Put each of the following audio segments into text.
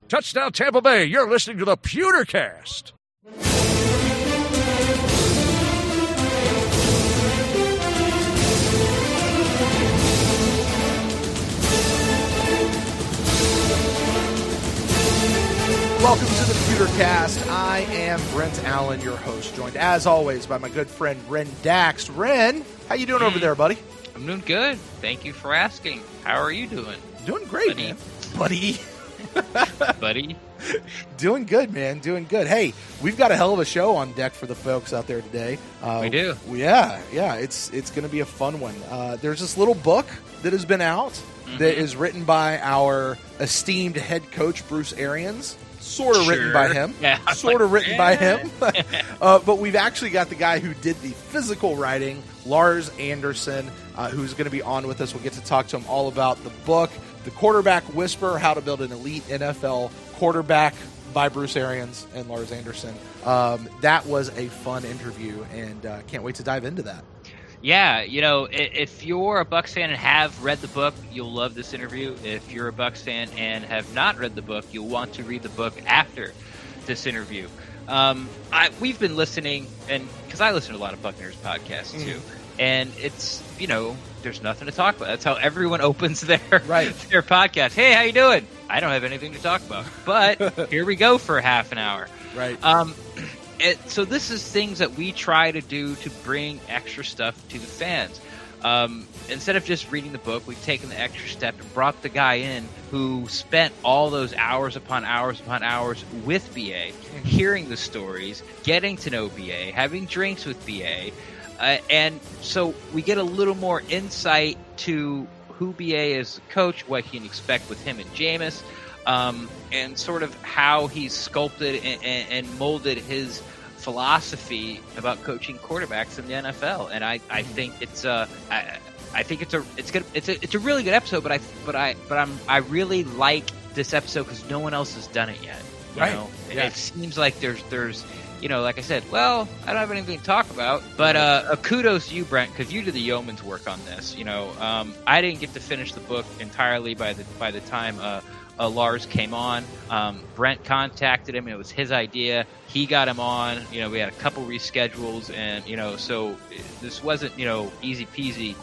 Touchdown Tampa Bay, you're listening to the Pewtercast. Welcome to the Pewtercast. I am Brent Allen, your host, joined as always by my good friend Ren Dax. Ren, how you doing over there, buddy? I'm doing good. Thank you for asking. How are you doing? Doing great, buddy? Man. Buddy. Buddy? Doing good, man. Doing good. Hey, we've got a hell of a show on deck for the folks out there today. We do. Yeah. It's going to be a fun one. There's this little book that has been out that is written by our esteemed head coach, Bruce Arians. Sort of written by him. Yeah, sort of written by him. But we've actually got the guy who did the physical writing, Lars Anderson, who's going to be on with us. We'll get to talk to him all about the book, The Quarterback Whisperer, How to Build an Elite NFL Quarterback by Bruce Arians and Lars Anderson. That was a fun interview, and can't wait to dive into that. Yeah, you know, if you're a Bucs fan and have read the book, you'll love this interview. If you're a Bucs fan and have not read the book, you'll want to read the book after this interview. We've been listening, and because I listen to a lot of Buccaneers podcasts too, and it's, you know, there's nothing to talk about. That's how everyone opens their podcast. Hey, how you doing? I don't have anything to talk about, but here we go for half an hour. Right. So this is things that we try to do to bring extra stuff to the fans. Instead of just reading the book, we've taken the extra step and brought the guy in who spent all those hours upon hours upon hours with BA, hearing the stories, getting to know BA, having drinks with BA. And so we get a little more insight to who BA is as a coach, what he can expect with him and Jameis, and sort of how he's sculpted and molded his philosophy about coaching quarterbacks in the NFL. And I think it's a really good episode. But I really like this episode because no one else has done it yet. You know? Yeah. It seems like there's you know, like I said, well, I don't have anything to talk about, but kudos to you, Brent, because you did the yeoman's work on this. You know, I didn't get to finish the book entirely by the time Lars came on. Brent contacted him. It was his idea. He got him on. You know, we had a couple reschedules, and you know, so this wasn't, you know, easy peasy,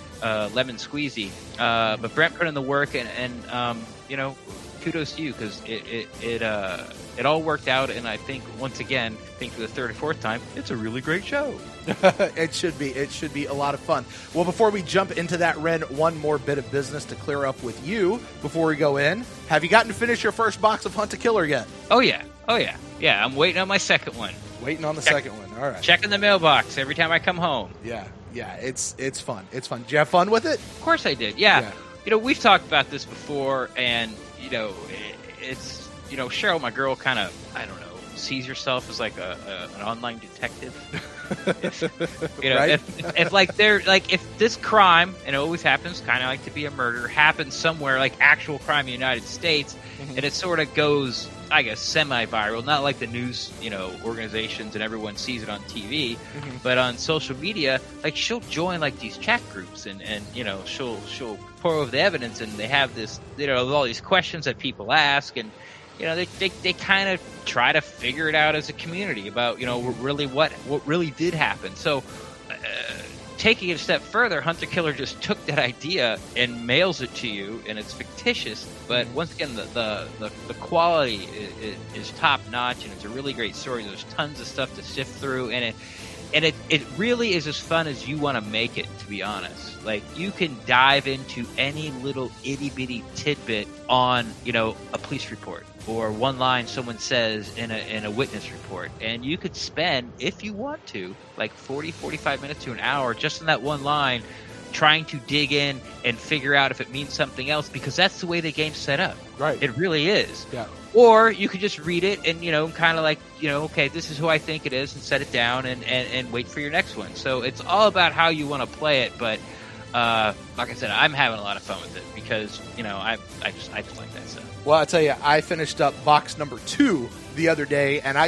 lemon squeezy. But Brent put in the work, and you know, kudos to you because it all worked out. And I think once again, for the third or fourth time, it's a really great show. It should be a lot of fun. Well, before we jump into that, Ren, one more bit of business to clear up with you before we go in. Have you gotten to finish your first box of Hunt a Killer yet? Oh yeah. I'm waiting on my second one. Waiting on the second one. All right. Checking the mailbox every time I come home. Yeah. It's fun. Did you have fun with it? Of course I did. Yeah. You know, we've talked about this before, and you know, it's, you know, Cheryl, my girl, kind of, I don't know, sees herself as like an online detective. You know, right? if like they're like, if this crime, and it always happens, kind of like to be a murder, happens somewhere like actual crime in the United States, and it sort of goes, I guess, semi-viral, not like the news, you know, organizations and everyone sees it on TV, but on social media, like she'll join like these chat groups, and you know, she'll pour over the evidence, and they have this, you know, all these questions that people ask, and you know, they kind of try to figure it out as a community about, you know, really what really did happen. So taking it a step further, Hunt a Killer just took that idea and mails it to you, and it's fictitious. But once again, the quality is top notch, and it's a really great story. There's tons of stuff to sift through, and it really is as fun as you want to make it, to be honest. Like, you can dive into any little itty bitty tidbit on, you know, a police report or one line someone says in a witness report, and you could spend, if you want to, like 45 minutes to an hour just in that one line, trying to dig in and figure out if it means something else, because that's the way the game's set up. Right. It really is. Yeah. Or you could just read it and, you know, kind of like, you know, okay, this is who I think it is, and set it down and wait for your next one. So it's all about how you want to play it. But like I said, I'm having a lot of fun with it because, you know, I just like that stuff. Well, I tell you, I finished up box number 2 the other day, and I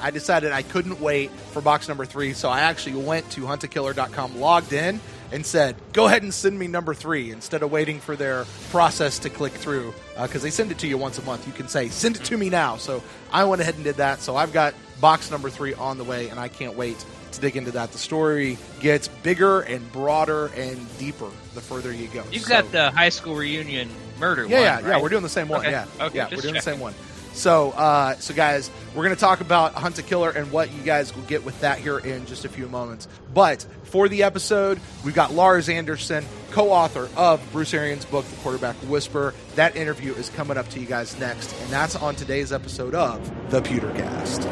decided I couldn't wait for box number 3, so I actually went to huntakiller.com, logged in, and said, go ahead and send me number 3 instead of waiting for their process to click through, because they send it to you once a month. You can say, send it to me now. So I went ahead and did that. So I've got box number 3 on the way, and I can't wait to dig into that. The story gets bigger and broader and deeper the further you go. You've got the high school reunion murder one, Yeah, right? we're doing the same one. Okay. Yeah, Okay, we're just doing the checking. same one. So, guys, we're going to talk about Hunt a Killer and what you guys will get with that here in just a few moments. But for the episode, we've got Lars Anderson, co-author of Bruce Arians' book, The Quarterback Whisperer. That interview is coming up to you guys next, and that's on today's episode of The Pewtercast.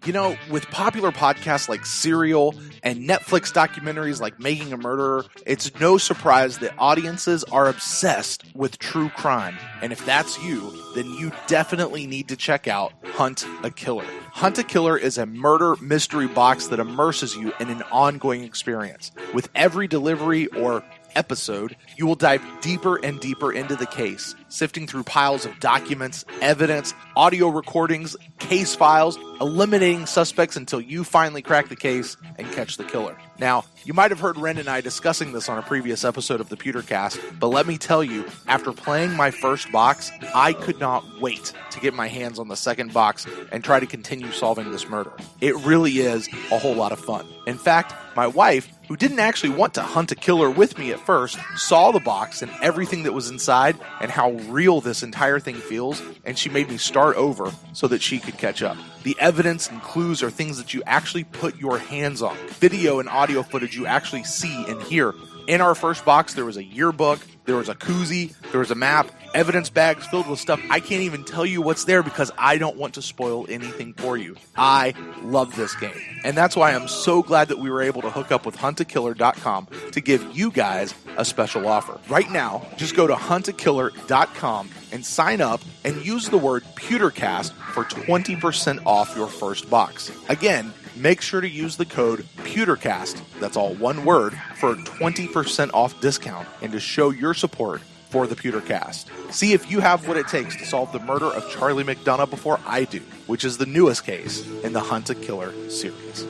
You know, with popular podcasts like Serial and Netflix documentaries like Making a Murderer, it's no surprise that audiences are obsessed with true crime. And if that's you, then you definitely need to check out Hunt a Killer. Hunt a Killer is a murder mystery box that immerses you in an ongoing experience. With every delivery or episode, you will dive deeper and deeper into the case, sifting through piles of documents, evidence, audio recordings, case files, eliminating suspects until you finally crack the case and catch the killer. Now, you might have heard Ren and I discussing this on a previous episode of the Pewtercast, but let me tell you, after playing my first box, I could not wait to get my hands on the second box and try to continue solving this murder. It really is a whole lot of fun. In fact, my wife, who didn't actually want to hunt a killer with me at first, saw the box and everything that was inside and how real this entire thing feels, and she made me start over so that she could catch up. The evidence and clues are things that you actually put your hands on. Video and audio footage you actually see and hear. In our first box, there was a yearbook, there was a koozie, there was a map, evidence bags filled with stuff. I can't even tell you what's there because I don't want to spoil anything for you. I love this game. And that's why I'm so glad that we were able to hook up with huntakiller.com to give you guys a special offer. Right now, just go to huntakiller.com and sign up and use the word Pewtercast for 20% off your first box. Again, make sure to use the code Pewtercast, that's all one word, for a 20% off discount and to show your support for the Pewtercast. See if you have what it takes to solve the murder of Charlie McDonough before I do, which is the newest case in the Hunt a Killer series.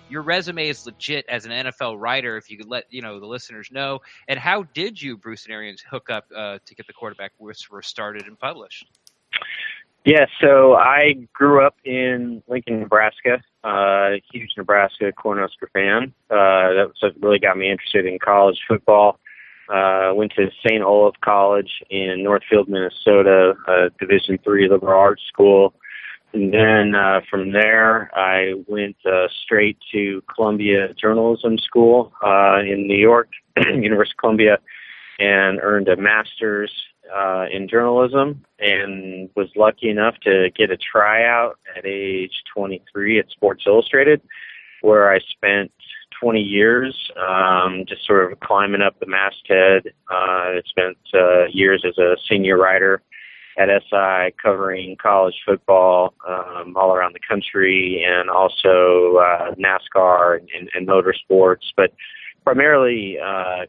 Your resume is legit as an NFL writer, if you could let the listeners know. And how did you, Bruce and Arians, hook up to get the Quarterback Whisperer started and published? Yeah, so I grew up in Lincoln, Nebraska, huge Nebraska Cornhusker fan. That was what really got me interested in college football. Went to St. Olaf College in Northfield, Minnesota, Division III liberal arts school. And then from there, I went straight to Columbia Journalism School in New York, University of Columbia, and earned a master's in journalism and was lucky enough to get a tryout at age 23 at Sports Illustrated, where I spent 20 years just sort of climbing up the masthead. I spent years as a senior writer at SI covering college football all around the country, and also NASCAR and motorsports. But primarily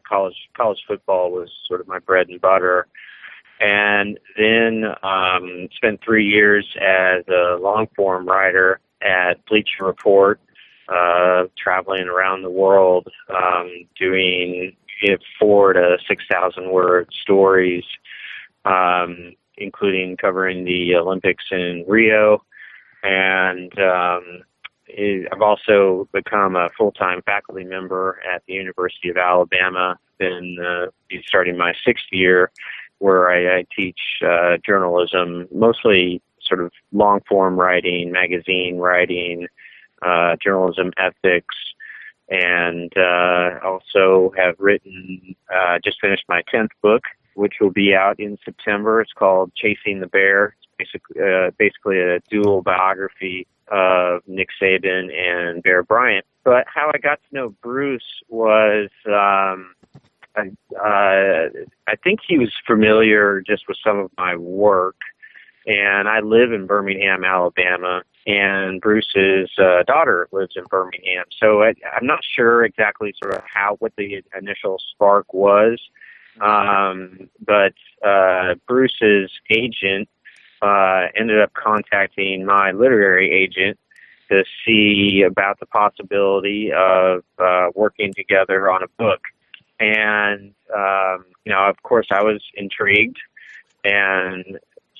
college football was sort of my bread and butter. And then spent 3 years as a long-form writer at Bleacher Report, traveling around the world, doing 4,000 to 6,000 word stories, including covering the Olympics in Rio. And I've also become a full-time faculty member at the University of Alabama, been starting my 6th year, where I teach journalism, mostly sort of long-form writing, magazine writing, journalism ethics, and also have written, just finished my 10th book, which will be out in September. It's called Chasing the Bear. It's basically a dual biography of Nick Saban and Bear Bryant. But how I got to know Bruce was I think he was familiar just with some of my work, and I live in Birmingham, Alabama, and Bruce's daughter lives in Birmingham. So I'm not sure exactly sort of what the initial spark was, but Bruce's agent ended up contacting my literary agent to see about the possibility of working together on a book. And, of course, I was intrigued. And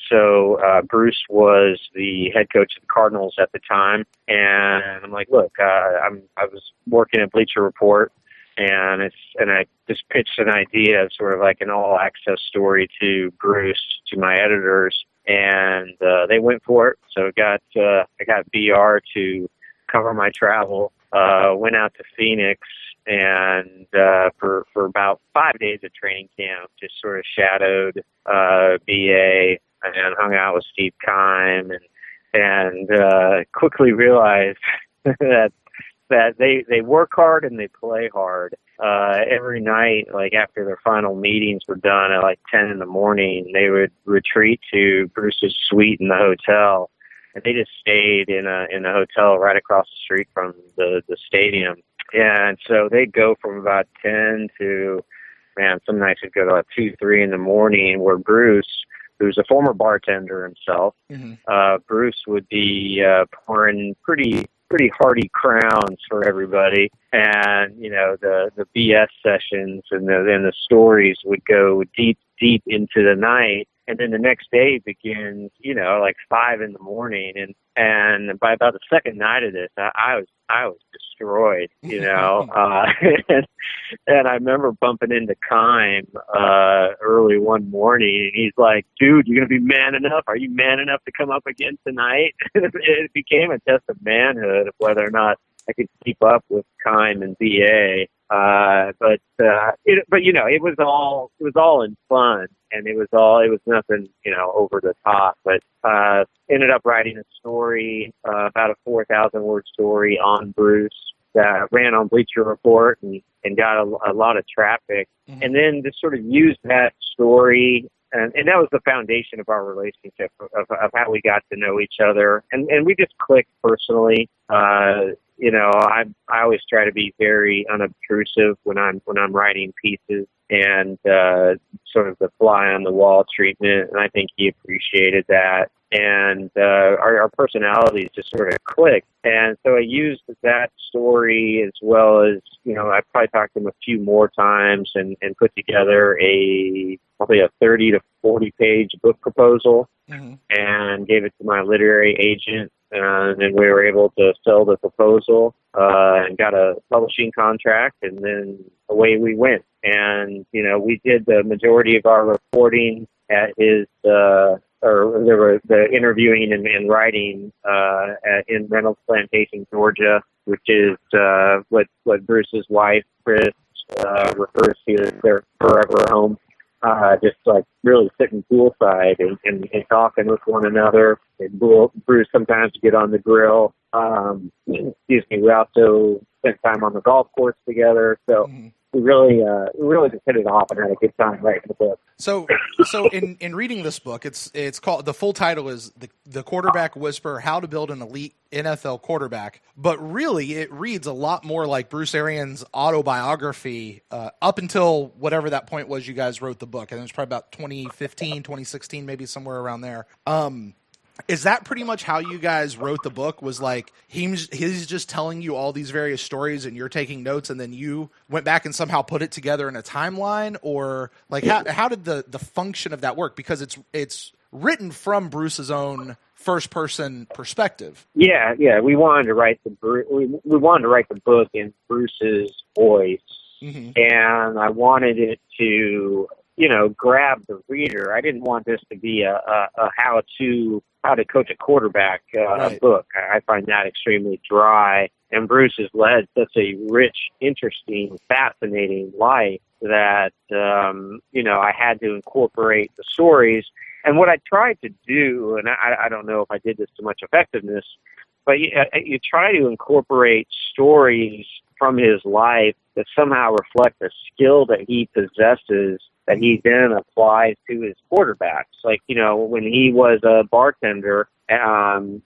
so Bruce was the head coach of the Cardinals at the time. And I'm like, look, I was working at Bleacher Report, and I just pitched an idea of sort of like an all-access story to Bruce, to my editors. And they went for it. So I got BR to cover my travel. Went out to Phoenix, and for about 5 days of training camp, just sort of shadowed BA and hung out with Steve Keim, and quickly realized that they work hard and they play hard. Every night, like after their final meetings were done at like 10 in the morning, they would retreat to Bruce's suite in the hotel, and they just stayed in a hotel right across the street from the stadium. And so they'd go from about 10 to, some nights it'd go to like 2, 3 in the morning, where Bruce, who's a former bartender himself, Bruce would be pouring pretty hearty crowns for everybody, and the BS sessions and the stories would go deep into the night, and then the next day begins like 5 in the morning, and by about the second night of this, I was destroyed, and I remember bumping into Keim early one morning, and he's like, dude, you're gonna be man enough? Are you man enough to come up again tonight? It became a test of manhood of whether or not I could keep up with Keim and BA. But it was all in fun, and it was nothing, over the top, but, ended up writing a story, about a 4,000 word story on Bruce that ran on Bleacher Report and got a lot of traffic. Mm-hmm. And then just sort of used that story, and that was the foundation of our relationship, of how we got to know each other. And we just clicked personally. I always try to be very unobtrusive when I'm writing pieces, and sort of the fly on the wall treatment. And I think he appreciated that. And our personalities just sort of clicked. And so I used that story, as well as, I probably talked to him a few more times, and put together probably a 30 to 40 page book proposal, and gave it to my literary agent. And then we were able to sell the proposal, and got a publishing contract, and then away we went. And, we did the majority of our reporting at his, there were the interviewing and writing in Reynolds Plantation, Georgia, which is what Bruce's wife, Chris, refers to as their forever home. Just like really sitting poolside and talking with one another. And Bruce sometimes get on the grill. We also spent time on the golf course together. So we really just hit it off and had a good time writing the book. So in reading this book, it's called, the full title is the Quarterback Whisperer: How to Build an Elite NFL Quarterback. But really, it reads a lot more like Bruce Arians' autobiography up until whatever that point was you guys wrote the book. And it was probably about 2015, 2016, maybe somewhere around there. Is that pretty much how you guys wrote the book? Was like he's just telling you all these various stories and you're taking notes, and then you went back and somehow put it together in a timeline? Or like how did the function of that work? Because it's written from Bruce's own first person perspective. Yeah. We wanted to write the book in Bruce's voice, and I wanted it to grab the reader. I didn't want this to be a how to coach a quarterback book. I find that extremely dry. And Bruce has led such a rich, interesting, fascinating life that, I had to incorporate the stories. And what I tried to do, and I don't know if I did this to much effectiveness, but you try to incorporate stories from his life that somehow reflect the skill that he possesses that he then applies to his quarterbacks. Like, when he was a bartender after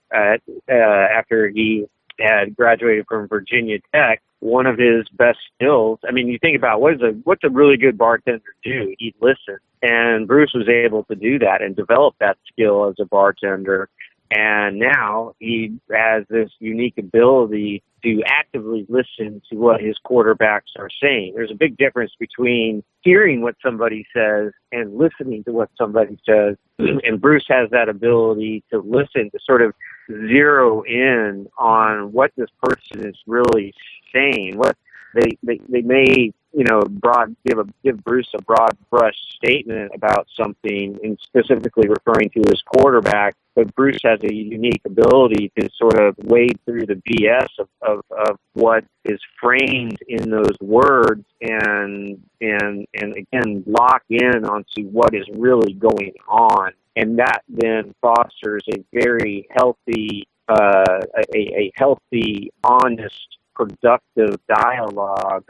he had graduated from Virginia Tech, one of his best skills, I mean, you think about what's a really good bartender do? He'd listen. And Bruce was able to do that and develop that skill as a bartender. And now he has this unique ability to actively listen to what his quarterbacks are saying. There's a big difference between hearing what somebody says and listening to what somebody says. And Bruce has that ability to listen, to sort of zero in on what this person is really saying. What they may, give Bruce a broad brush statement about something, and specifically referring to his quarterback, but Bruce has a unique ability to sort of wade through the BS of what is framed in those words and again lock in onto what is really going on. And that then fosters a very healthy, a healthy, honest, productive dialogue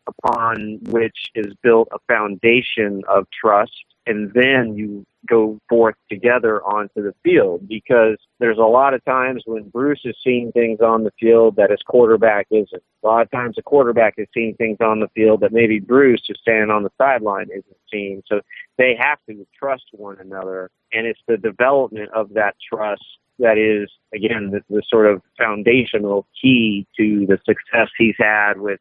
upon which is built a foundation of trust, and then you go forth together onto the field, because there's a lot of times when Bruce is seeing things on the field that his quarterback isn't. A lot of times the quarterback is seeing things on the field that maybe Bruce, just standing on the sideline, isn't seeing. So they have to trust one another, and it's the development of that trust that is, again, the sort of foundational key to the success he's had with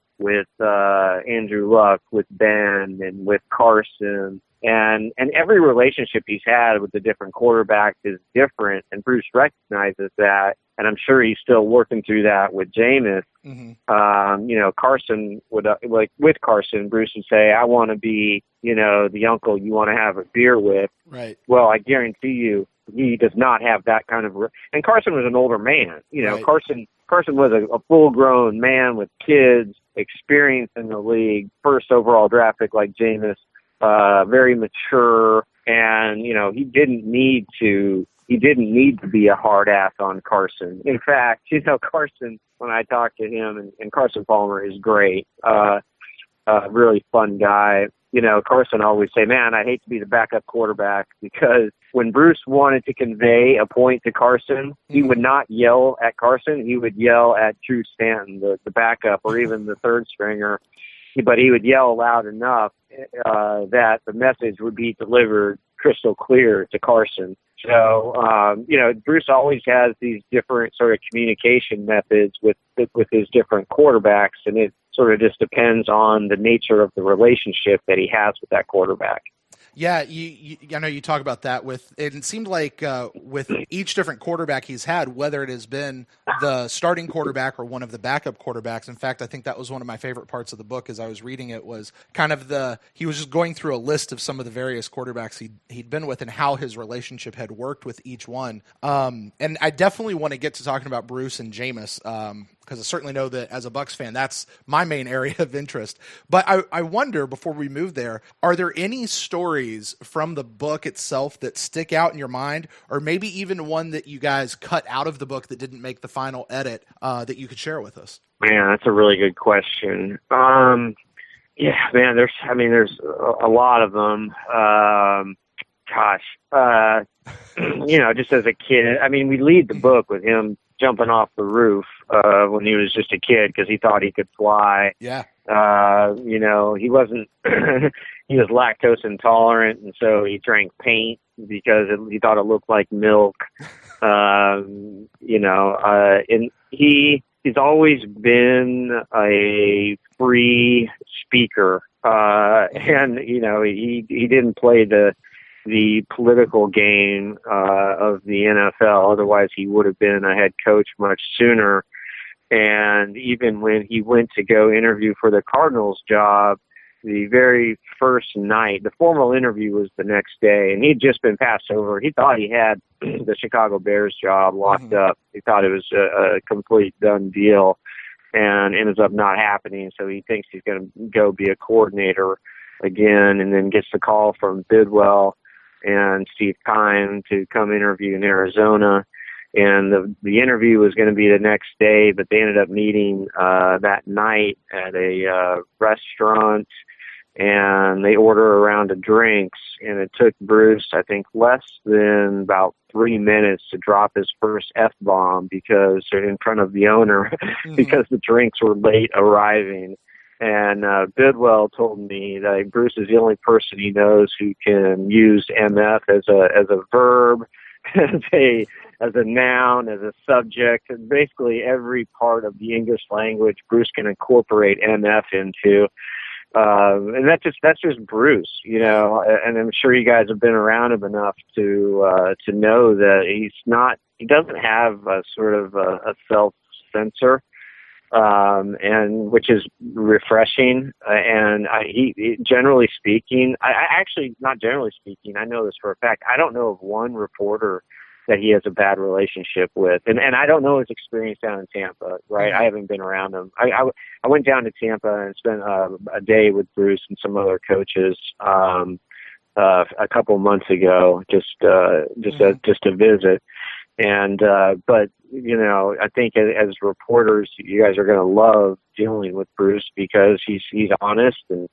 Andrew Luck, with Ben, and with Carson. And every relationship he's had with the different quarterbacks is different, and Bruce recognizes that, and I'm sure he's still working through that with Jameis. Carson would, with Carson, Bruce would say, I want to be, the uncle you want to have a beer with. Right. Well, I guarantee you, he does not have that kind of, and Carson was an older man. Right. Carson was a full-grown man with kids, experience in the league, first overall draft pick like Jameis, very mature, and he didn't need to be a hard ass on Carson. In fact, Carson, when I talk to him, and Carson Palmer is great, really fun guy. Carson always say, man, I hate to be the backup quarterback, because when Bruce wanted to convey a point to Carson, he would not yell at Carson. He would yell at Drew Stanton, the backup, or even the third stringer. But he would yell loud enough that the message would be delivered crystal clear to Carson. So, Bruce always has these different sort of communication methods with his different quarterbacks, and it sort of just depends on the nature of the relationship that he has with that quarterback. Yeah, I know you talk about that it seemed like with each different quarterback he's had, whether it has been the starting quarterback or one of the backup quarterbacks. In fact, I think that was one of my favorite parts of the book as I was reading it, was kind of he was just going through a list of some of the various quarterbacks he'd been with and how his relationship had worked with each one. And I definitely want to get to talking about Bruce and Jameis, because I certainly know that as a Bucs fan, that's my main area of interest. But I wonder, before we move there, are there any stories from the book itself that stick out in your mind, or maybe even one that you guys cut out of the book that didn't make the final edit, that you could share with us? Man, that's a really good question. Yeah, man, there's a lot of them. Just as a kid, we lead the book with him jumping off the roof when he was just a kid because he thought he could fly. Yeah. He wasn't, he was lactose intolerant, and so he drank paint because he thought it looked like milk. And he's always been a free speaker. And he didn't play the political game of the NFL. Otherwise, he would have been a head coach much sooner. And even when he went to go interview for the Cardinals job, the very first night, the formal interview was the next day, and he'd just been passed over. He thought he had the Chicago Bears job locked up. He thought it was a complete done deal, and ends up not happening. So he thinks he's going to go be a coordinator again, and then gets the call from Bidwell and Steve Kime to come interview in Arizona. And the interview was going to be the next day, but they ended up meeting that night at a restaurant and they order a round of drinks, and it took Bruce, I think, less than about 3 minutes to drop his first F-bomb because in front of the owner because the drinks were late arriving. And Bidwell told me that Bruce is the only person he knows who can use MF as a verb, as a noun, as a subject, and basically every part of the English language Bruce can incorporate MF into. And that's just Bruce, you know, and I'm sure you guys have been around him enough to know that he doesn't have a sort of a self-censor. And which is refreshing. And he generally speaking, not generally speaking, I know this for a fact. I don't know of one reporter that he has a bad relationship with. And I don't know his experience down in Tampa, right? I haven't been around him. I went down to Tampa and spent a day with Bruce and some other coaches, a couple months ago, just to visit. And, but, you know, I think as reporters, you guys are going to love dealing with Bruce because he's honest and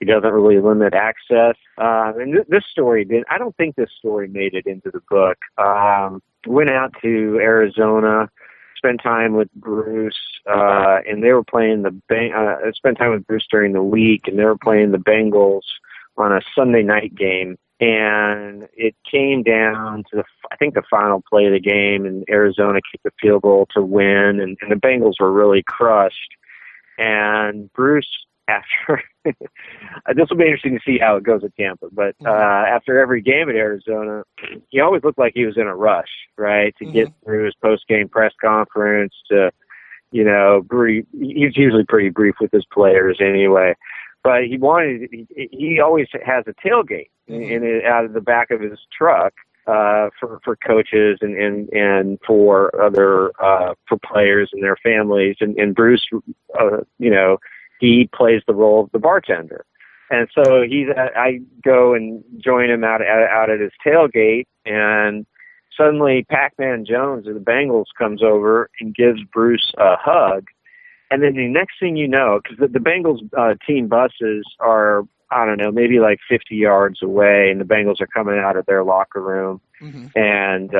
he doesn't really limit access. And this story I don't think this story made it into the book. Went out to Arizona, spent time with Bruce, and they were playing spent time with Bruce during the week, and they were playing the Bengals on a Sunday night game. And it came down to the final play of the game, and Arizona kicked the field goal to win, and the Bengals were really crushed. And Bruce, after this will be interesting to see how it goes at Tampa, but after every game at Arizona, he always looked like he was in a rush, right, to get through his post-game press conference. To, you know, he's usually pretty brief with his players anyway. But he always has a tailgate out of the back of his truck for coaches and for other for players and their families. And Bruce, you know, he plays the role of the bartender. And so I go and join him out at his tailgate, and suddenly Pac-Man Jones of the Bengals comes over and gives Bruce a hug. And then the next thing you know, because the Bengals team buses are, I don't know, maybe like 50 yards away, and the Bengals are coming out of their locker room, and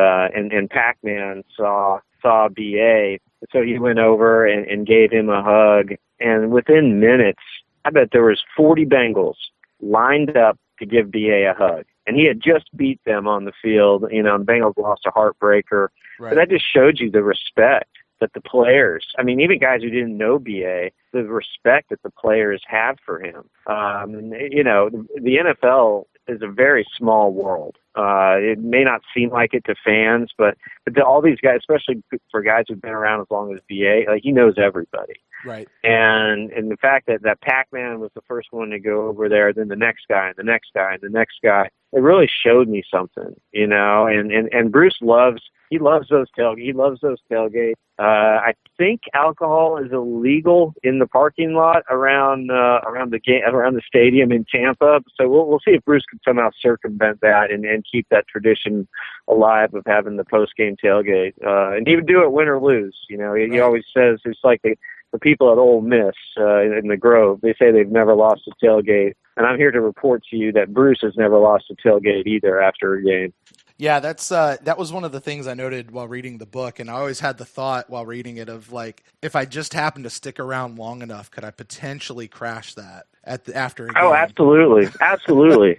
Pac-Man saw BA, so he went over and gave him a hug. And within minutes, I bet there was 40 Bengals lined up to give BA a hug, and he had just beat them on the field. You know, the Bengals lost a heartbreaker, but that just showed you the respect that the players, I mean, even guys who didn't know BA, the respect that the players have for him. You know, the NFL is a very small world. It may not seem like it to fans, but all these guys, especially for guys who've been around as long as BA, like, he knows everybody. Right. And the fact that Pac-Man was the first one to go over there, then the next guy and the next guy and the next guy, it really showed me something, you know. And Bruce loves those tailgates. I think alcohol is illegal in the parking lot around the stadium in Tampa. So we'll see if Bruce can somehow circumvent that and keep that tradition alive of having the post game tailgate. And he would do it win or lose. You know, he always says it's like the people at Ole Miss in the Grove. They say they've never lost a tailgate, and I'm here to report to you that Bruce has never lost a tailgate either after a game. Yeah, that was one of the things I noted while reading the book, and I always had the thought while reading it of, like, if I just happened to stick around long enough, could I potentially crash that after a game? Oh, absolutely.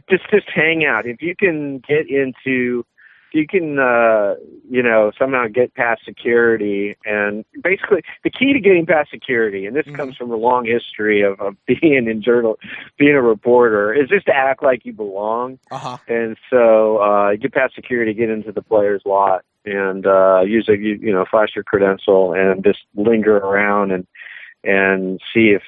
just hang out. If you can get into, somehow get past security, and basically the key to getting past security, and this comes from a long history of being a reporter, is just to act like you belong. And so get past security, get into the player's lot, and flash your credential and just linger around and see if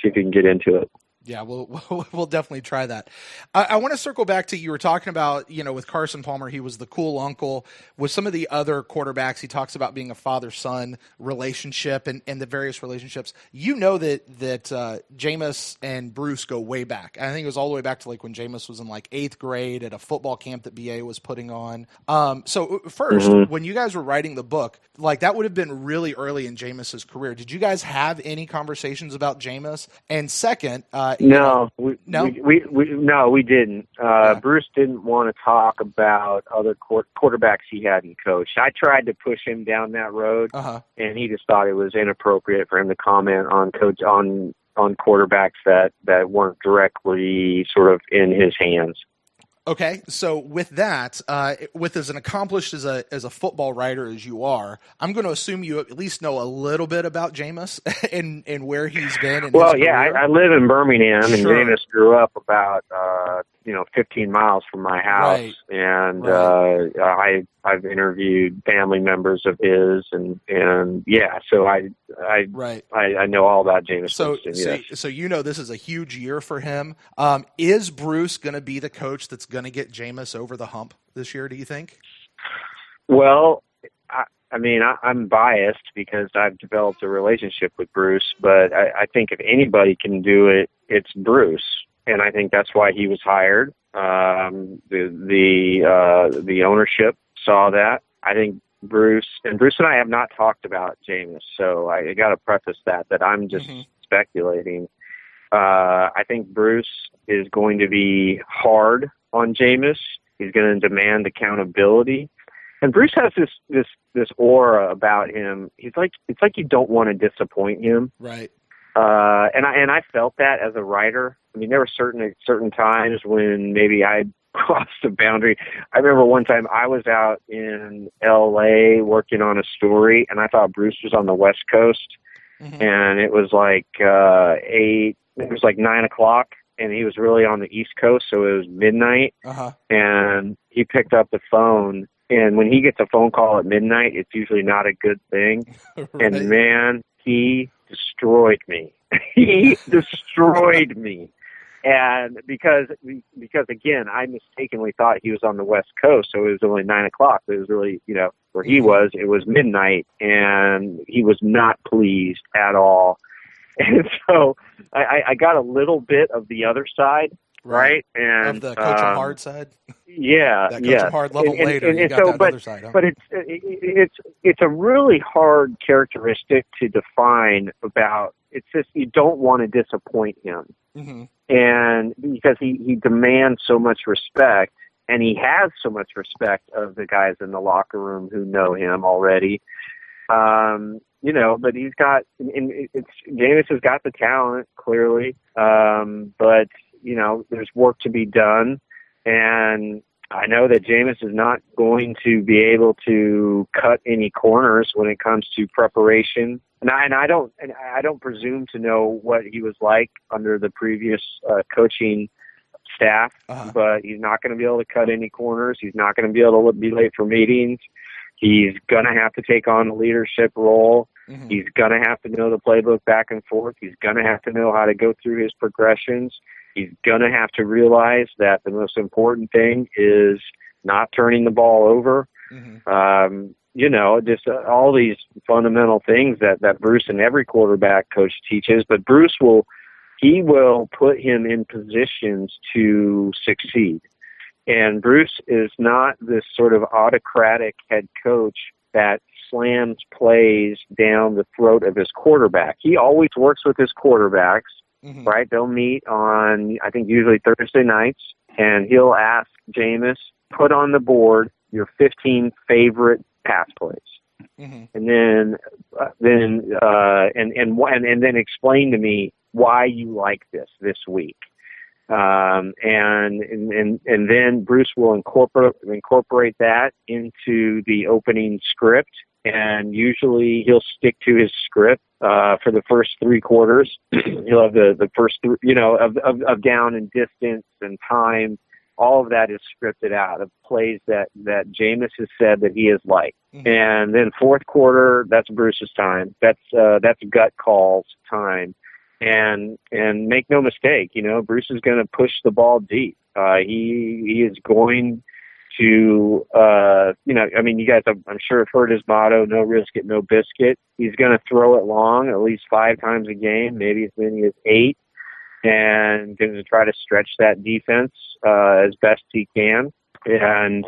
you can get into it. Yeah, we'll definitely try that. I want to circle back to, you were talking about, you know, with Carson Palmer, he was the cool uncle. With some of the other quarterbacks, he talks about being a father-son relationship and the various relationships. You know that Jameis and Bruce go way back. I think it was all the way back to, like, when Jameis was in, like, 8th grade at a football camp that BA was putting on. So first, when you guys were writing the book, like, that would have been really early in Jameis's career. Did you guys have any conversations about Jameis? And second, No, No? we didn't. Bruce didn't want to talk about other quarterbacks he hadn't coached. I tried to push him down that road, and he just thought it was inappropriate for him to comment on quarterbacks that weren't directly sort of in his hands. Okay, so with that, with as an accomplished as a football writer as you are, I'm going to assume you at least know a little bit about Jameis and where he's been. In well, his yeah, career. I live in Birmingham, and Sure. Jameis grew up about 15 miles from my house, Right. and Right. I've interviewed family members of his, and yeah, so I know all about Jameis. So, Winston, yes. so you know this is a huge year for him. Is Bruce going to be the coach that's going to get Jameis over the hump this year, do you think? Well, I'm biased because I've developed a relationship with Bruce, but I think if anybody can do it, it's Bruce, and I think that's why he was hired. The ownership saw that. I think Bruce and I have not talked about Jameis, so I got to preface that I'm just speculating. I think Bruce is going to be hard on Jameis. He's going to demand accountability. And Bruce has this aura about him. It's like you don't want to disappoint him. Right. And I felt that as a writer. I mean, there were certain times when maybe I crossed a boundary. I remember one time I was out in L.A. working on a story, and I thought Bruce was on the West Coast, and it was like 9 o'clock, and he was really on the East Coast, so it was midnight. And he picked up the phone. And when he gets a phone call at midnight, it's usually not a good thing. Right. And man, he destroyed me. He destroyed me. And because again, I mistakenly thought he was on the West Coast, so it was only 9 o'clock. But it was really, where he was, it was midnight, and he was not pleased at all. And so I got a little bit of the other side. Right. And of the coach him hard side. Yeah. That coach him hard level later. You got that other side. Huh? But it's a really hard characteristic to define about. It's just you don't want to disappoint him, and because he demands so much respect, and he has so much respect of the guys in the locker room who know him already. But he's got. Jameis has got the talent clearly, but. There's work to be done, and I know that Jameis is not going to be able to cut any corners when it comes to preparation. And I don't presume to know what he was like under the previous coaching staff, but he's not going to be able to cut any corners. He's not going to be able to be late for meetings. He's going to have to take on a leadership role. He's going to have to know the playbook back and forth. He's going to have to know how to go through his progressions. He's going to have to realize that the most important thing is not turning the ball over. Just all these fundamental things that Bruce and every quarterback coach teaches. But Bruce will put him in positions to succeed. And Bruce is not this sort of autocratic head coach that slams plays down the throat of his quarterback. He always works with his quarterbacks. Right? They'll meet on, I think, usually Thursday nights, and he'll ask Jameis, put on the board your 15 favorite pass plays, and then explain to me why you like this week. And then Bruce will incorporate that into the opening script. And usually he'll stick to his script for the first three quarters. He'll have the first of down and distance and time. All of that is scripted out of plays that Jameis has said that he has liked. And then fourth quarter, that's Bruce's time. That's gut calls time. And make no mistake, Bruce is going to push the ball deep. He is going to, you guys, I'm sure have heard his motto, no risk it, no biscuit. He's going to throw it long at least 5 times a game, maybe as many as 8, and going to try to stretch that defense as best he can. And,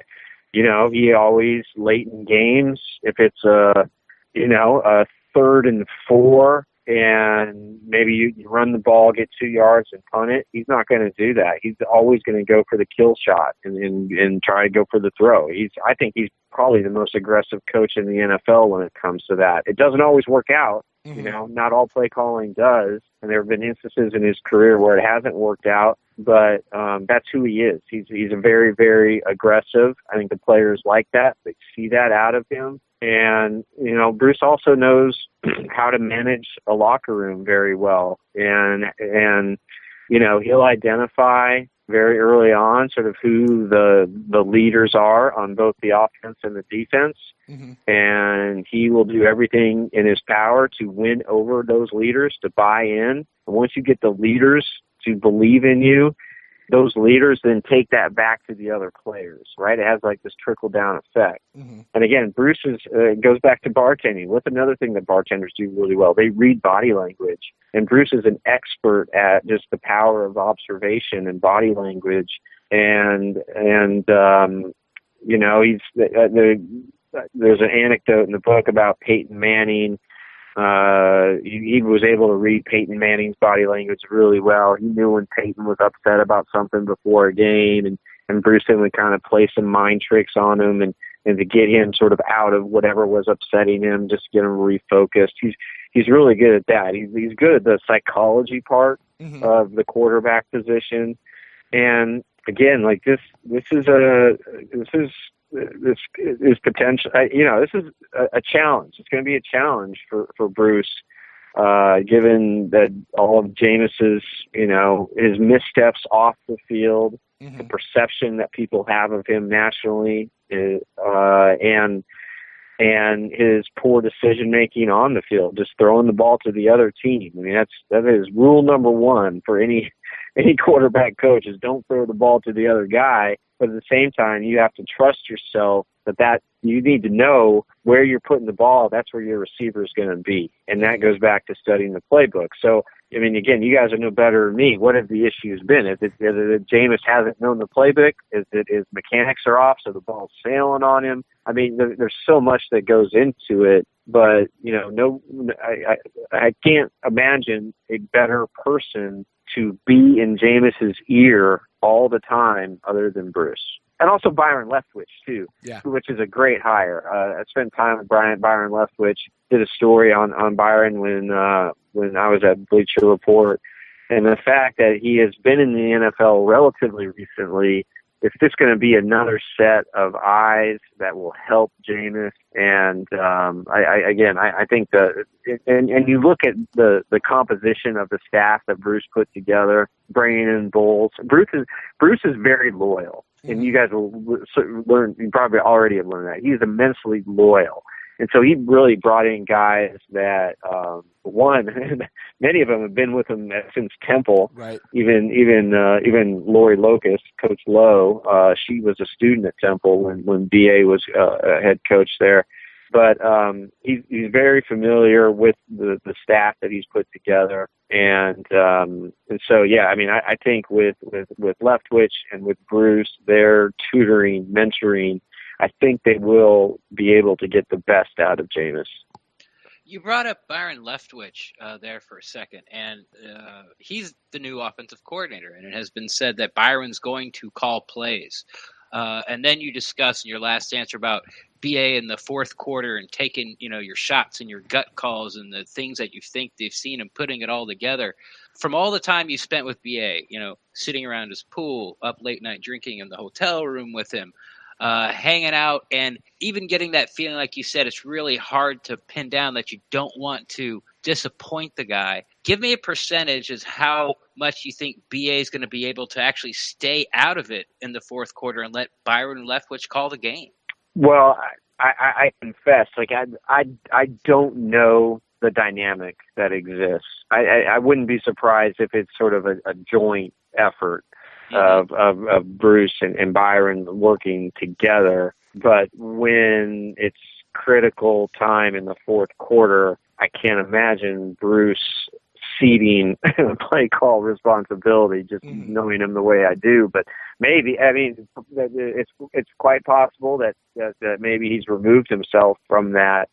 he always, late in games, if it's a 3rd and 4, and maybe you run the ball, get 2 yards, and punt it. He's not going to do that. He's always going to go for the kill shot and try to go for the throw. I think he's probably the most aggressive coach in the NFL when it comes to that. It doesn't always work out. Mm-hmm. You know, not all play calling does, and there have been instances in his career where it hasn't worked out, but that's who he is. He's a very, very aggressive. I think the players like that. They see that out of him. And, you know, Bruce also knows how to manage a locker room very well. And you know, he'll identify very early on sort of who the leaders are on both the offense and the defense. Mm-hmm. And he will do everything in his power to win over those leaders, to buy in. And once you get the leaders to believe in you, those leaders then take that back to the other players, right? It has like this trickle-down effect. Mm-hmm. And again, Bruce goes back to bartending. What's another thing that bartenders do really well? They read body language. And Bruce is an expert at just the power of observation and body language. And you know, there's an anecdote in the book about Peyton Manning. He was able to read Peyton Manning's body language really well. He knew when Peyton was upset about something before a game, and Bruce would kind of play some mind tricks on him and to get him sort of out of whatever was upsetting him, just get him refocused. He's really good at that. He's good at the psychology part mm-hmm. of the quarterback position. And again, like this is potential. You know, this is a challenge. It's going to be a challenge for Bruce, given that all of Jameis's, you know, his missteps off the field, mm-hmm. the perception that people have of him nationally, and his poor decision making on the field, just throwing the ball to the other team. I mean, that is rule number one for any quarterback coach, is don't throw the ball to the other guy. But at the same time, you have to trust yourself that you need to know where you're putting the ball. That's where your receiver is going to be. And that goes back to studying the playbook. So, I mean, again, you guys are no better than me. What have the issues been? Is it that Jameis hasn't known the playbook? Is it his mechanics are off, so the ball's sailing on him? I mean, there's so much that goes into it. But, you know, I can't imagine a better person to be in Jameis's ear all the time other than Bruce. And also Bryon Leftwich, too, which is a great hire. I spent time with Bryon Leftwich, did a story on Byron when I was at Bleacher Report. And the fact that he has been in the NFL relatively recently, it's just going to be another set of eyes that will help Jameis. And I think and you look at the composition of the staff that Bruce put together, bringing in Bowles. Bruce is very loyal, and you guys will learn. You probably already have learned that he's immensely loyal. And so he really brought in guys that, many of them have been with him since Temple. Right. Even Lori Locust, Coach Lowe, she was a student at Temple when BA was a head coach there. But he's very familiar with the staff that he's put together. And so, yeah, I mean, I think with Leftwich and with Bruce, their tutoring, mentoring, I think they will be able to get the best out of Jameis. You brought up Bryon Leftwich there for a second, and he's the new offensive coordinator, and it has been said that Byron's going to call plays. And then you discuss in your last answer about BA in the fourth quarter and taking, you know, your shots and your gut calls and the things that you think they've seen and putting it all together. From all the time you spent with BA, you know, sitting around his pool, up late night drinking in the hotel room with him, hanging out, and even getting that feeling, like you said, it's really hard to pin down that you don't want to disappoint the guy. Give me a percentage as how much you think BA is going to be able to actually stay out of it in the fourth quarter and let Bryon Leftwich call the game. Well, I confess, like I don't know the dynamic that exists. I wouldn't be surprised if it's sort of a joint effort of Bruce and Byron working together. But when it's critical time in the fourth quarter, I can't imagine Bruce ceding play call responsibility, just knowing him the way I do. But maybe, I mean, it's quite possible that maybe he's removed himself from that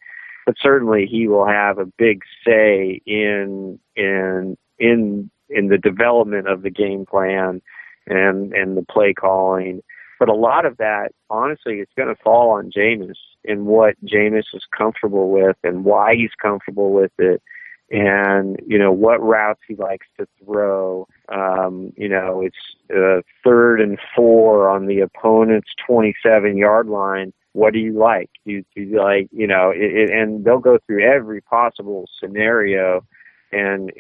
but certainly he will have a big say in the development of the game plan and the play calling. But a lot of that, honestly, it's going to fall on Jameis and what Jameis is comfortable with and why he's comfortable with it. And, what routes he likes to throw. It's 3rd and 4 on the opponent's 27-yard line. What do you like? Do you like, and they'll go through every possible scenario and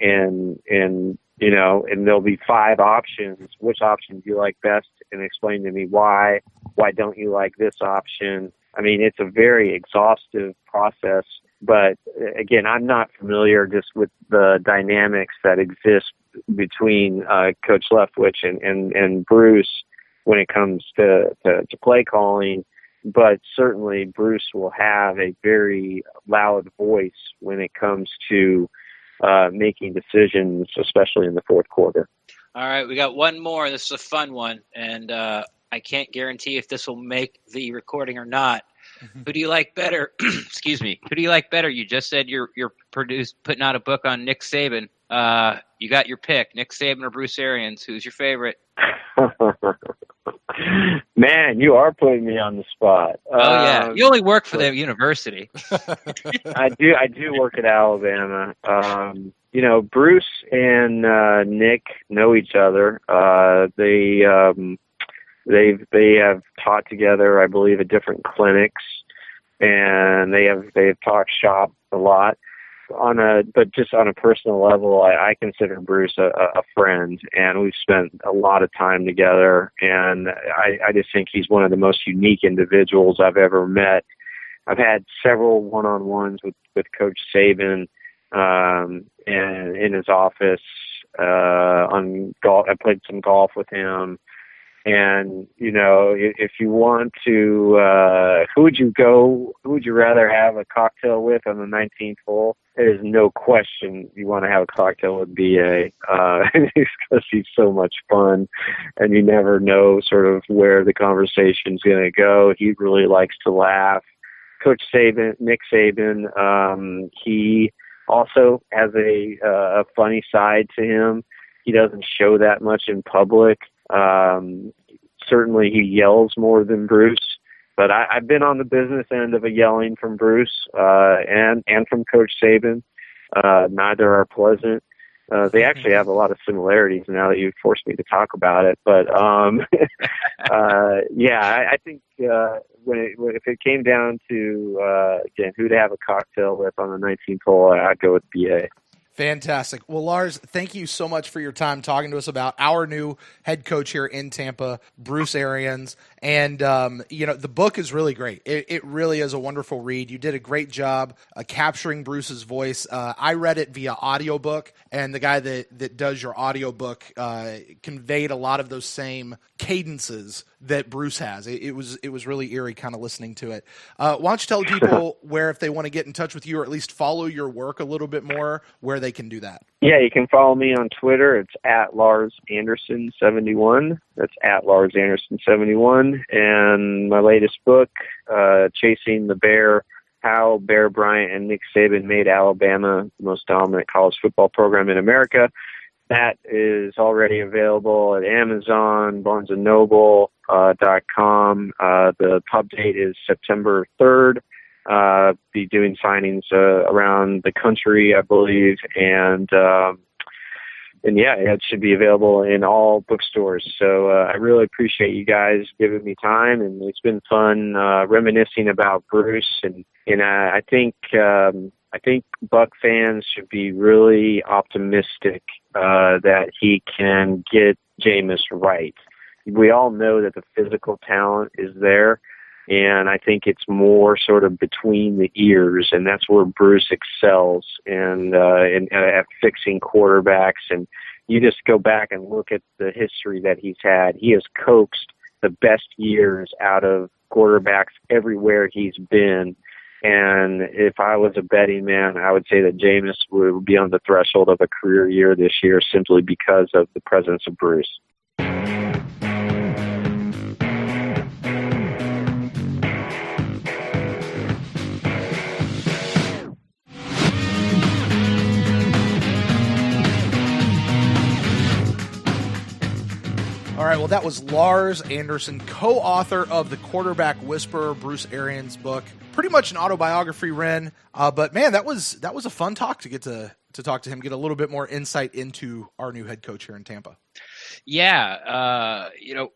there'll be 5 options. Which option do you like best? And explain to me why. Why don't you like this option? I mean, it's a very exhaustive process. But again, I'm not familiar just with the dynamics that exist between Coach Leftwich and Bruce when it comes to play calling. But certainly Bruce will have a very loud voice when it comes to making decisions, especially in the fourth quarter. All right, we got one more. This is a fun one, and I can't guarantee if this will make the recording or not. Mm-hmm. Who do you like better? Excuse me. Who do you like better? You just said you're putting out a book on Nick Saban. You got your pick, Nick Saban or Bruce Arians. Who's your favorite? Man, you are putting me on the spot. Oh yeah, you only work for the university. I do work at Alabama. Bruce and Nick know each other. They have taught together, I believe, at different clinics, and they've talked shop a lot. But just on a personal level, I consider Bruce a friend, and we've spent a lot of time together. And I just think he's one of the most unique individuals I've ever met. I've had several one-on-ones with Coach Saban, and in his office on golf. I played some golf with him. And, if you want to, who would you rather have a cocktail with on the 19th hole? There's no question you want to have a cocktail with BA, because he's so much fun and you never know sort of where the conversation's going to go. He really likes to laugh. Coach Saban, Nick Saban, he also has a funny side to him. He doesn't show that much in public. Certainly he yells more than Bruce, but I've been on the business end of a yelling from Bruce, and from Coach Saban. Neither are pleasant. They actually have a lot of similarities now that you've forced me to talk about it. But, I think, if it came down to, again, who to have a cocktail with on the 19th hole, I'd go with BA. Fantastic. Well, Lars, thank you so much for your time talking to us about our new head coach here in Tampa, Bruce Arians. And, the book is really great. It really is a wonderful read. You did a great job capturing Bruce's voice. I read it via audiobook, and the guy that does your audiobook conveyed a lot of those same cadences that Bruce has. It was really eerie kind of listening to it. Why don't you tell people where, if they want to get in touch with you or at least follow your work a little bit more, where they can do that? Yeah, you can follow me on Twitter. It's at Lars Anderson 71. That's at Lars Anderson 71. And my latest book, Chasing the Bear, How Bear Bryant and Nick Saban Made Alabama the Most Dominant College Football Program in America. That is already available at Amazon, BarnesandNoble.com. The pub date is September 3rd. Be doing signings around the country, I believe, and it should be available in all bookstores. So I really appreciate you guys giving me time, and it's been fun reminiscing about Bruce. And I think Buck fans should be really optimistic that he can get Jameis right. We all know that the physical talent is there. And I think it's more sort of between the ears, and that's where Bruce excels and at fixing quarterbacks. And you just go back and look at the history that he's had. He has coaxed the best years out of quarterbacks everywhere he's been. And if I was a betting man, I would say that Jameis would be on the threshold of a career year this year simply because of the presence of Bruce. All right, well, that was Lars Anderson, co-author of The Quarterback Whisperer, Bruce Arians' book. Pretty much an autobiography, Ren. But man, that was a fun talk to get to talk to him, get a little bit more insight into our new head coach here in Tampa. Yeah, it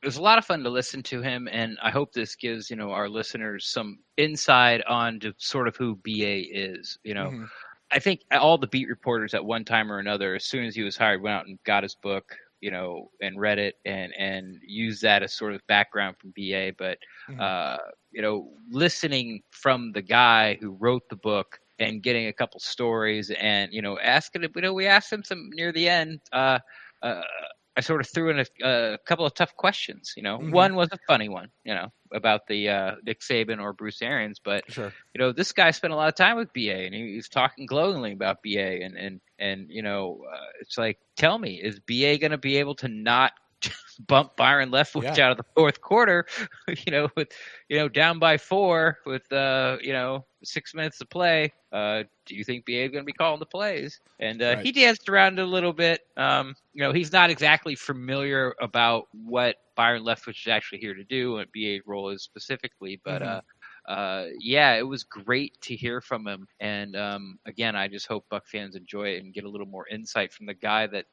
was a lot of fun to listen to him, and I hope this gives our listeners some insight on to sort of who BA is. I think all the beat reporters at one time or another, as soon as he was hired, went out and got his book, and read it and used that as sort of background from BA. But, listening from the guy who wrote the book and getting a couple stories and, asking him, we asked him some near the end, I sort of threw in a couple of tough questions. One was a funny one, about the Nick Saban or Bruce Arians, but sure. This guy spent a lot of time with BA, and he was talking glowingly about BA, and it's like, tell me, is BA going to be able to not bump Bryon Leftwich out of the fourth quarter, with down by 4 with 6 minutes to play? Do you think BA is going to be calling the plays? And right. He danced around a little bit. He's not exactly familiar about what Bryon Leftwich is actually here to do, what BA's role is specifically, but it was great to hear from him. And again, I just hope Buck fans enjoy it and get a little more insight from the guy that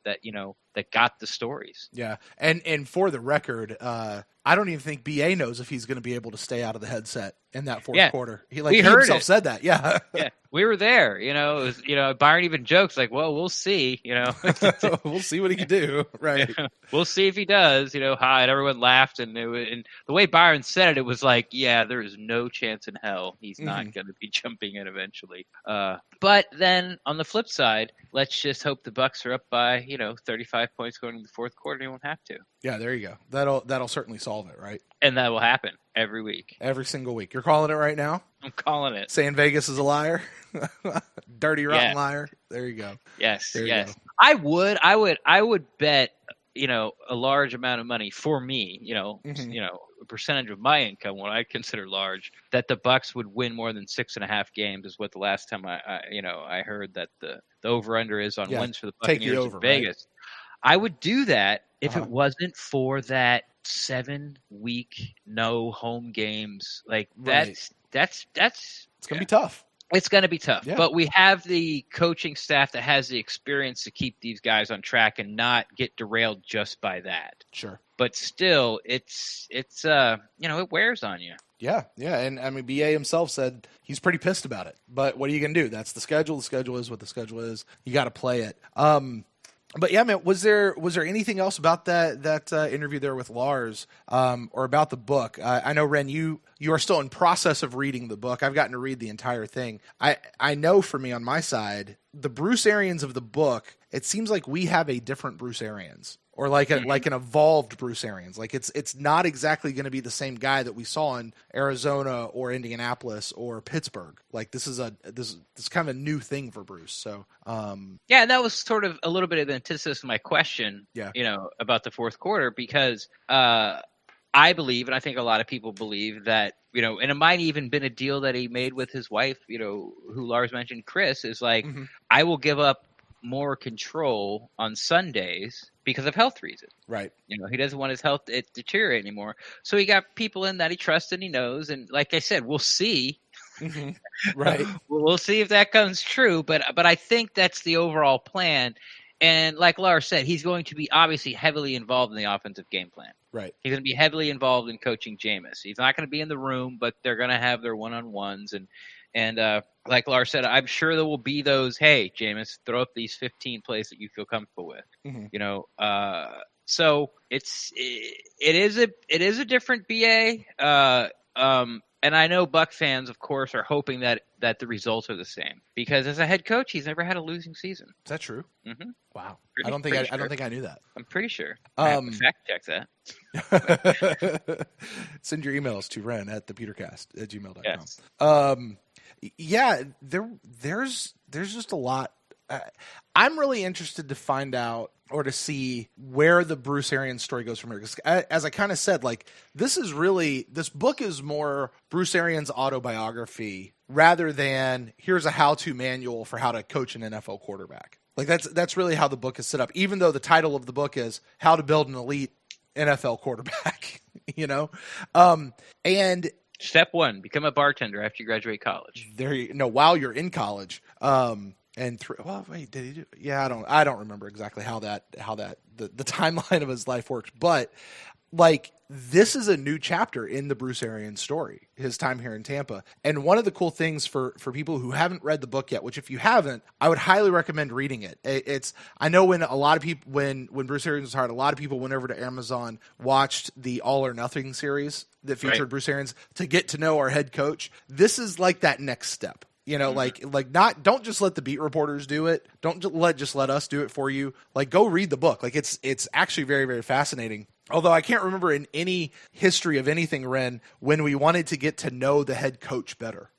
got the stories. Yeah, and for the record, I don't even think BA knows if he's going to be able to stay out of the headset in that fourth quarter. He himself said that. Yeah. Yeah. We were there, it was, Byron even jokes like, well, we'll see, we'll see what he can do. Right. We'll see if he does, hi. And everyone laughed. And the way Byron said it was like, yeah, there is no chance in hell he's not going to be jumping in eventually. But then on the flip side, let's just hope the Bucs are up by, 35 points going into the fourth quarter. They won't have to. Yeah, there you go. That'll certainly solve it, right? And that will happen every week. Every single week. You're calling it right now? I'm calling it. Saying Vegas is a liar? Dirty, rotten liar? There you go. Yes, there yes. You go. I would bet, a large amount of money for me, a percentage of my income, what I consider large, that the Bucs would win more than 6.5 games is what the last time I heard that the over-under is on wins for the Buccaneers in Vegas. Right? I would do that if it wasn't for that 7-week no home games. Like that's it's going to be tough. It's going to be tough, but we have the coaching staff that has the experience to keep these guys on track and not get derailed just by that. Sure. But still, it's it wears on you. Yeah, and I mean, BA himself said he's pretty pissed about it. But what are you going to do? That's the schedule. The schedule is what the schedule is. You got to play it. But yeah, man, was there anything else about that interview there with Lars, or about the book? I know, Ren, you are still in process of reading the book. I've gotten to read the entire thing. I know for me on my side, the Bruce Arians of the book, it seems like we have a different Bruce Arians. Or like an evolved Bruce Arians. Like it's not exactly going to be the same guy that we saw in Arizona or Indianapolis or Pittsburgh. Like this is kind of a new thing for Bruce. So and that was sort of a little bit of the antithesis of my question. Yeah. About the fourth quarter, because I believe, and I think a lot of people believe that and it might even been a deal that he made with his wife. Who Lars mentioned, Chris, is like, I will give up more control on Sundays because of health reasons. Right. He doesn't want his health to deteriorate anymore. So he got people in that he trusts and he knows. And like I said, we'll see. Right. We'll see if that comes true. But I think that's the overall plan. And like Lars said, he's going to be obviously heavily involved in the offensive game plan. Right. He's going to be heavily involved in coaching Jameis. He's not going to be in the room, but they're going to have their one-on-ones. And like Lars said, I'm sure there will be those, hey, Jameis, throw up these 15 plays that you feel comfortable with. So it is a different BA. And I know Buck fans, of course, are hoping that the results are the same, because as a head coach, he's never had a losing season. Is that true? Mm-hmm. Wow. I don't think I knew that. I'm pretty sure. I have to fact check that. Send your emails to Ren at thepewtercast@gmail.com. Yes. There's just a lot. I'm really interested to find out or to see where the Bruce Arians story goes from here. Because as I kind of said, like this book is more Bruce Arians' autobiography rather than here's a how-to manual for how to coach an NFL quarterback. Like that's really how the book is set up. Even though the title of the book is How to Build an Elite NFL quarterback, you know? And Step one, become a bartender after you graduate college. while you're in college. Well, wait, did he do? Yeah, I don't remember exactly how the timeline of his life worked, but like this is a new chapter in the Bruce Arians story, his time here in Tampa. And one of the cool things for people who haven't read the book yet, which if you haven't, I would highly recommend reading it. I know when a lot of people, when Bruce Arians was hired, a lot of people went over to Amazon, watched the All or Nothing series that featured Bruce Arians to get to know our head coach. This is like that next step. You know, don't just let the beat reporters do it. Don't just let us do it for you. Like, go read the book. Like, it's actually very, very fascinating. Although I can't remember in any history of anything, Ren, when we wanted to get to know the head coach better.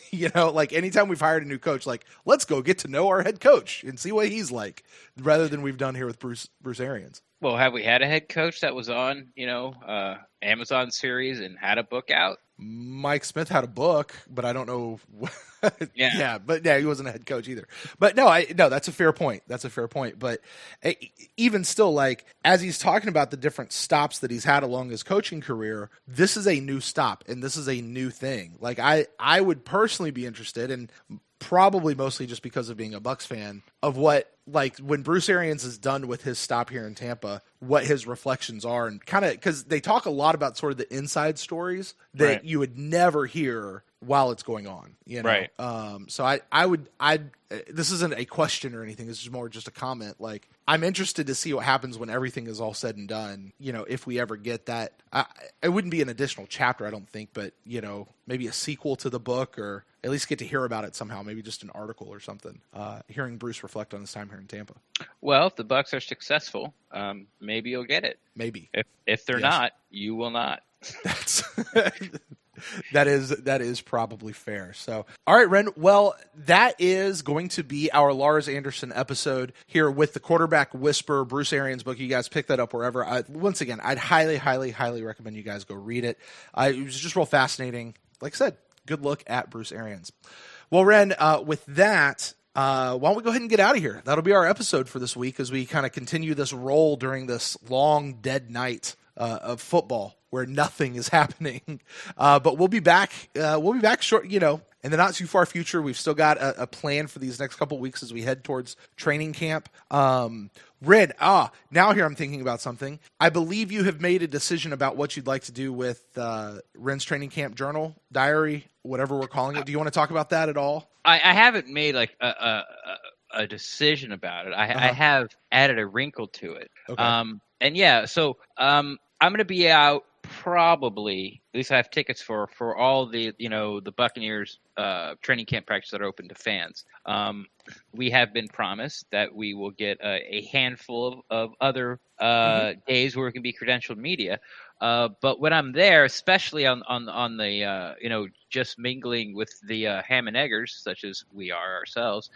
You know, like anytime we've hired a new coach, like, let's go get to know our head coach and see what he's like, rather than we've done here with Bruce Arians. Well, have we had a head coach that was on, Amazon series and had a book out? Mike Smith had a book, but I don't know. Yeah, he wasn't a head coach either. But no, that's a fair point. But even still, like, as he's talking about the different stops that he's had along his coaching career, this is a new stop and this is a new thing. Like, I would personally be interested, and probably mostly just because of being a Bucs fan, of what, like, when Bruce Arians is done with his stop here in Tampa, what his reflections are, and kind of, because they talk a lot about sort of the inside stories that you would never hear while it's going on, you know? Right. So this isn't a question or anything. This is more just a comment. Like, I'm interested to see what happens when everything is all said and done. You know, if we ever get that, it wouldn't be an additional chapter, I don't think, but, you know, maybe a sequel to the book, or at least get to hear about it somehow. Maybe just an article or something. Hearing Bruce reflect on his time here in Tampa. Well, if the Bucs are successful, maybe you'll get it. Maybe. If they're not, you will not. That's that is probably fair. So, all right, Ren. Well, that is going to be our Lars Anderson episode here with the Quarterback Whisperer, Bruce Arians book. You guys pick that up wherever. Once again, I'd highly, highly, highly recommend you guys go read it. It was just real fascinating. Like I said, good look at Bruce Arians. Well, Ren, with that, why don't we go ahead and get out of here? That'll be our episode for this week as we kind of continue this roll during this long dead night of football where nothing is happening. But we'll be back. We'll be back short, in the not too far future. We've still got a plan for these next couple weeks as we head towards training camp. Ren, now here I'm thinking about something. I believe you have made a decision about what you'd like to do with Ren's training camp journal, diary, whatever we're calling it. Do you want to talk about that at all? I haven't made like a decision about it. I have added a wrinkle to it. Okay. So I'm going to be out probably, at least I have tickets for all the the Buccaneers training camp practice that are open to fans. We have been promised that we will get a handful of other days where it can be credentialed media. But when I'm there, especially on the just mingling with the ham and eggers, such as we are ourselves,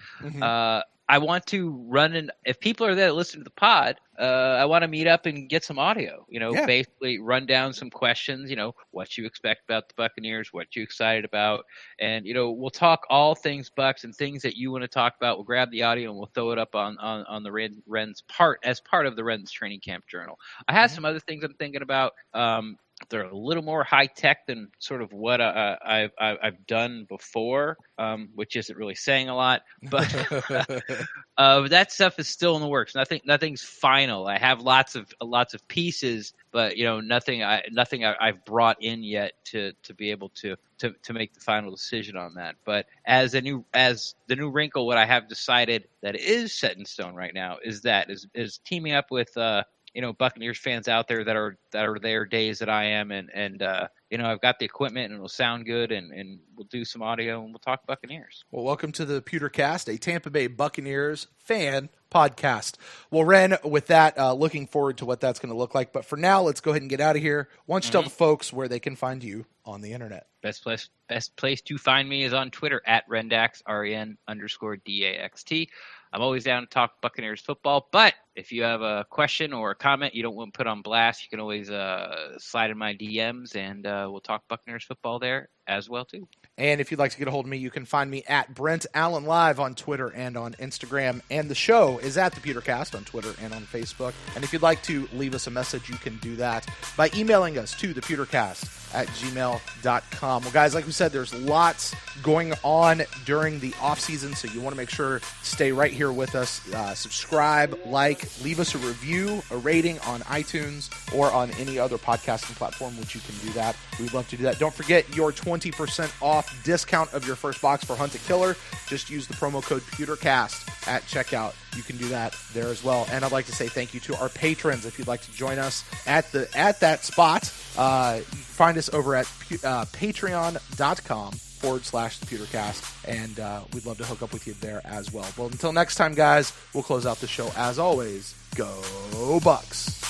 I want to run in. If people are there to listen to the pod, I want to meet up and get some audio. Basically run down some questions. What you expect about the Buccaneers, what you excited about, and we'll talk all things Bucs and things that you want to talk about. We'll grab the audio and we'll throw it up on the Ren's part as part of the Ren's training camp journal. I have some other things I'm thinking about. They're a little more high tech than sort of what I've done before, which isn't really saying a lot. But that stuff is still in the works. Nothing's final. I have lots of pieces, but nothing I've brought in yet to be able to make the final decision on that. But as the new wrinkle, what I have decided that is set in stone right now is teaming up with Buccaneers fans out there that are there days that I am, and I've got the equipment and it'll sound good, and we'll do some audio and we'll talk Buccaneers. Well, welcome to the Pewtercast, a Tampa Bay Buccaneers fan podcast. Well, Ren, with that, looking forward to what that's going to look like. But for now, let's go ahead and get out of here. Why don't you tell the folks where they can find you on the internet? Best place to find me is on Twitter at Rendax, REN_DAXT. I'm always down to talk Buccaneers football, but if you have a question or a comment you don't want put on blast, you can always slide in my DMs, and we'll talk Buccaneers football there as well too. And if you'd like to get a hold of me, you can find me at Brent Allen Live on Twitter and on Instagram. And the show is at the Pewtercast on Twitter and on Facebook. And if you'd like to leave us a message, you can do that by emailing us to thepewtercast@gmail.com. Well, guys, like we said, there's lots going on during the offseason, so you want to make sure to stay right here with us. Subscribe, leave us a review, a rating on iTunes or on any other podcasting platform, which you can do that. We'd love to do that. Don't forget your 20% off discount of your first box for Hunt a Killer. Just use the promo code PewterCast at checkout. You can do that there as well. And I'd like to say thank you to our patrons. If you'd like to join us at that spot, you can find us over at patreon.com/thepewtercast, and we'd love to hook up with you there as well. Well, until next time, guys, we'll close out the show as always. Go Bucs!